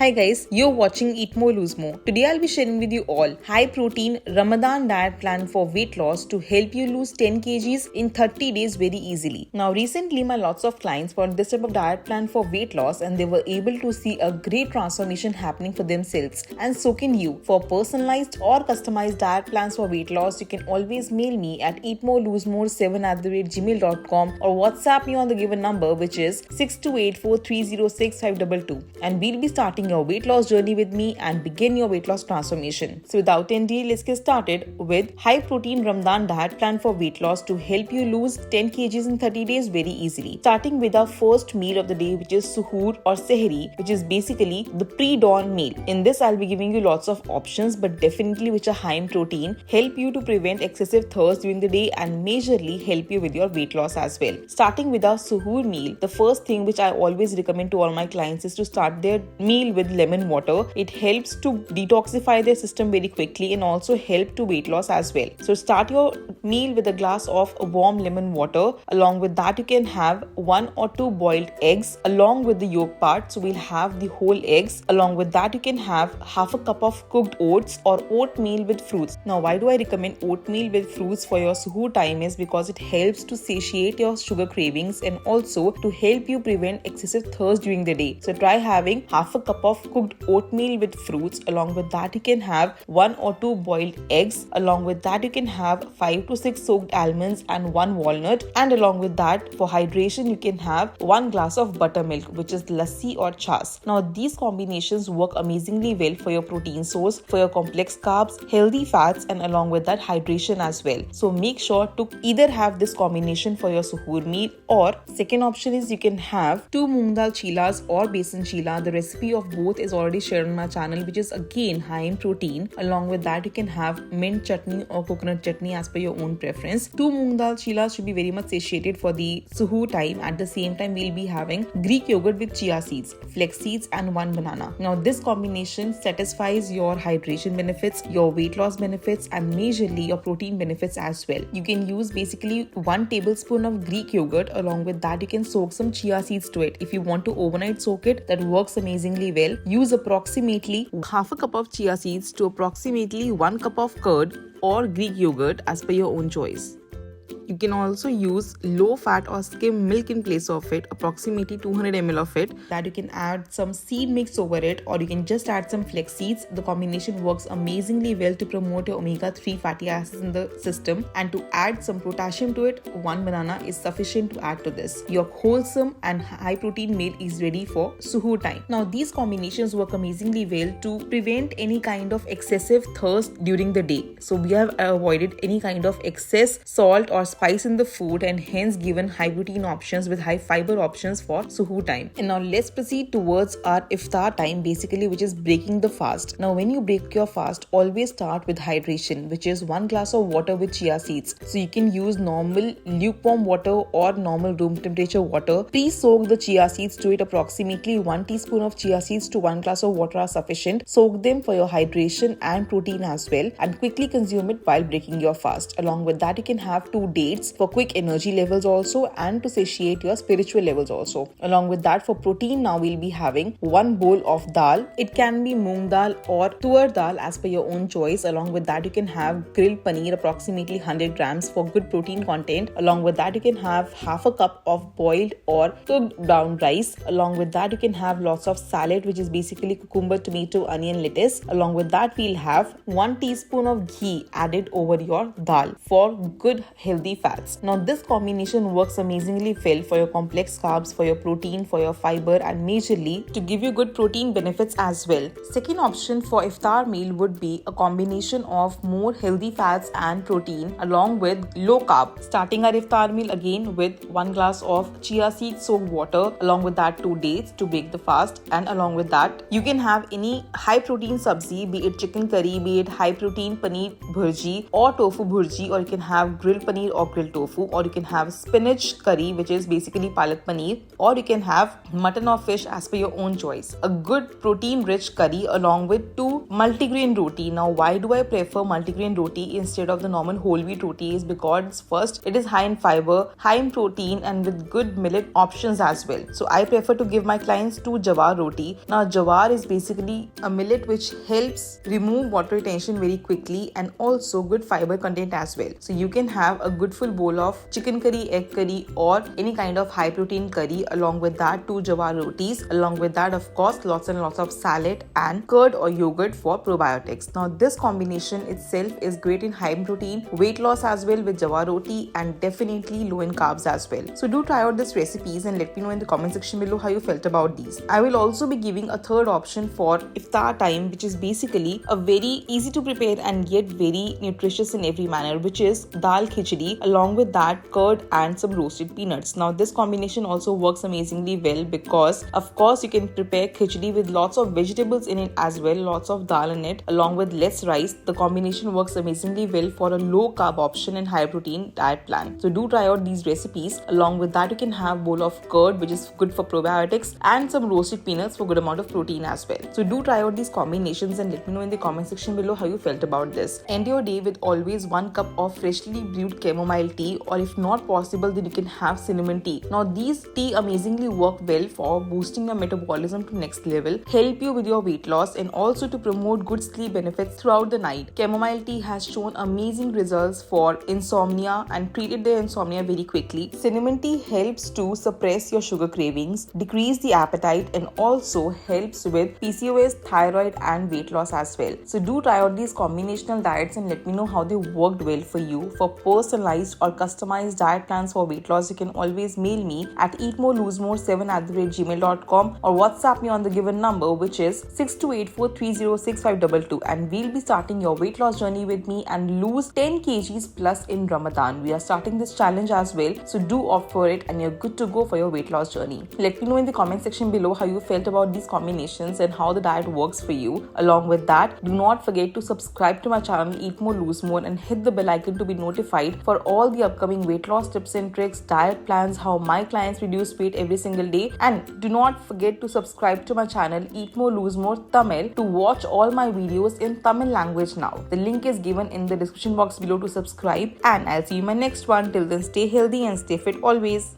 Hi guys, you're watching Eat More Lose More. Today I'll be sharing with you all high protein Ramadan diet plan for weight loss to help you lose 10 kgs in 30 days very easily. Now recently my lots of clients found this type of diet plan for weight loss and they were able to see a great transformation happening for themselves. And so can you. For personalized or customized diet plans for weight loss, you can always mail me at eatmorelosemore7@gmail.com or WhatsApp me on the given number which is 6284306522 and we'll be starting your weight loss journey with me and begin your weight loss transformation. So without any delay, let's get started with high protein Ramadan diet plan for weight loss to help you lose 10 kgs in 30 days very easily. Starting with our first meal of the day, which is Suhoor or Sehri, which is basically the pre-dawn meal. In this, I'll be giving you lots of options, but definitely which are high in protein, help you to prevent excessive thirst during the day and majorly help you with your weight loss as well. Starting with our Suhoor meal, the first thing which I always recommend to all my clients is to start their meal with lemon water. It helps to detoxify their system very quickly and also help to weight loss as well. So start your meal with a glass of warm lemon water. Along with that, you can have 1 or 2 boiled eggs along with the yolk part. So we'll have the whole eggs. Along with that, you can have half a cup of cooked oats or oatmeal with fruits. Now, why do I recommend oatmeal with fruits for your suhoor time is because it helps to satiate your sugar cravings and also to help you prevent excessive thirst during the day. So try having half a cup of cooked oatmeal with fruits. Along with that, you can have 1 or 2 boiled eggs. Along with that, you can have 5 to 6 soaked almonds and 1 walnut. And along with that, for hydration, you can have 1 glass of buttermilk, which is lassi or chas. Now, these combinations work amazingly well for your protein source, for your complex carbs, healthy fats, and along with that, hydration as well. So make sure to either have this combination for your suhoor meal, or second option is you can have 2 moong dal chilas or besan chila. The recipe of both is already shared on my channel, which is again high in protein. Along with that, you can have mint chutney or coconut chutney as per your own preference. 2 moong dal chilas should be very much satiated for the suhoor time. At the same time, we'll be having Greek yogurt with chia seeds, flex seeds, and 1 banana. Now, this combination satisfies your hydration benefits, your weight loss benefits, and majorly your protein benefits as well. You can use basically 1 tablespoon of Greek yogurt. Along with that, you can soak some chia seeds to it. If you want to overnight soak it, that works amazingly well. Use approximately half a cup of chia seeds to approximately 1 cup of curd or Greek yogurt as per your own choice. You can also use low fat or skim milk in place of it, approximately 200 ml of it. That you can add some seed mix over it, or you can just add some flex seeds. The combination works amazingly well to promote your omega-3 fatty acids in the system, and to add some potassium to it, 1 banana is sufficient to add to this. Your wholesome and high protein meal is ready for suhoor time. Now, these combinations work amazingly well to prevent any kind of excessive thirst during the day. So we have avoided any kind of excess salt or spice in the food and hence given high protein options with high fiber options for suhoor time. And now let's proceed towards our iftar time, basically, which is breaking the fast. Now, when you break your fast, always start with hydration, which is 1 glass of water with chia seeds. So you can use normal lukewarm water or normal room temperature water. Pre-soak the chia seeds to it. Approximately 1 teaspoon of chia seeds to 1 glass of water are sufficient. Soak them for your hydration and protein as well, and quickly consume it while breaking your fast. Along with that, you can have 2 dates for quick energy levels also and to satiate your spiritual levels also. Along with that, for protein, now we'll be having 1 bowl of dal. It can be moong dal or tur dal as per your own choice. Along with that, you can have grilled paneer, approximately 100 grams for good protein content. Along with that, you can have half a cup of boiled or cooked brown rice. Along with that, you can have lots of salad, which is basically cucumber, tomato, onion, lettuce. Along with that, we'll have 1 teaspoon of ghee added over your dal for good healthy fats. Now, this combination works amazingly well for your complex carbs, for your protein, for your fiber, and majorly to give you good protein benefits as well. Second option for iftar meal would be a combination of more healthy fats and protein along with low carb. Starting our iftar meal again with 1 glass of chia seed soaked water. Along with that, 2 dates to break the fast. And along with that, you can have any high protein sabzi, be it chicken curry, be it high protein paneer bhurji or tofu bhurji, or you can have grilled paneer or grilled tofu, or you can have spinach curry, which is basically palak paneer, or you can have mutton or fish as per your own choice. A good protein rich curry along with 2 multigrain roti. Now, why do I prefer multigrain roti instead of the normal whole wheat roti? Is because first, it is high in fiber, high in protein, and with good millet options as well. So I prefer to give my clients two jawar roti. Now, jawar is basically a millet which helps remove water retention very quickly and also good fiber content as well. So you can have a good full bowl of chicken curry, egg curry, or any kind of high protein curry. Along with that, two jawar rotis. Along with that, of course, lots and lots of salad and curd or yogurt for probiotics. Now, this combination itself is great in high protein, weight loss as well with jawar roti, and definitely low in carbs as well. So do try out these recipes and let me know in the comment section below how you felt about these. I will also be giving a third option for iftar time, which is basically a very easy to prepare and yet very nutritious in every manner, which is dal khichdi. Along with that, curd and some roasted peanuts. Now, this combination also works amazingly well because, of course, you can prepare khichdi with lots of vegetables in it as well, lots of dal in it, along with less rice. The combination works amazingly well for a low carb option and high protein diet plan. So do try out these recipes. Along with that, you can have bowl of curd, which is good for probiotics, and some roasted peanuts for good amount of protein as well. So do try out these combinations and let me know in the comment section below how you felt about this. End your day with always 1 cup of freshly brewed chamomile tea, or if not possible, then you can have cinnamon tea. Now, these tea amazingly work well for boosting your metabolism to next level, help you with your weight loss, and also to promote good sleep benefits throughout the night. Chamomile tea has shown amazing results for insomnia and treated the insomnia very quickly. Cinnamon tea helps to suppress your sugar cravings, decrease the appetite, and also helps with PCOS, thyroid, and weight loss as well. So do try out these combinational diets and let me know how they worked well for you. For personalized or customized diet plans for weight loss, you can always mail me at eatmorelosemore7@gmail.com or WhatsApp me on the given number, which is 6284306522, and we'll be starting your weight loss journey with me and lose 10 kgs plus in Ramadan. We are starting this challenge as well, so do opt for it and you're good to go for your weight loss journey. Let me know in the comment section below how you felt about these combinations and how the diet works for you. Along with that, do not forget to subscribe to my channel Eat More Lose More and hit the bell icon to be notified for all the upcoming weight loss tips and tricks, diet plans, how my clients reduce weight every single day. And do not forget to subscribe to my channel Eat More Lose More Tamil to watch all my videos in Tamil language now. The link is given in the description box below to subscribe, and I'll see you in my next one. Till then, stay healthy and stay fit always.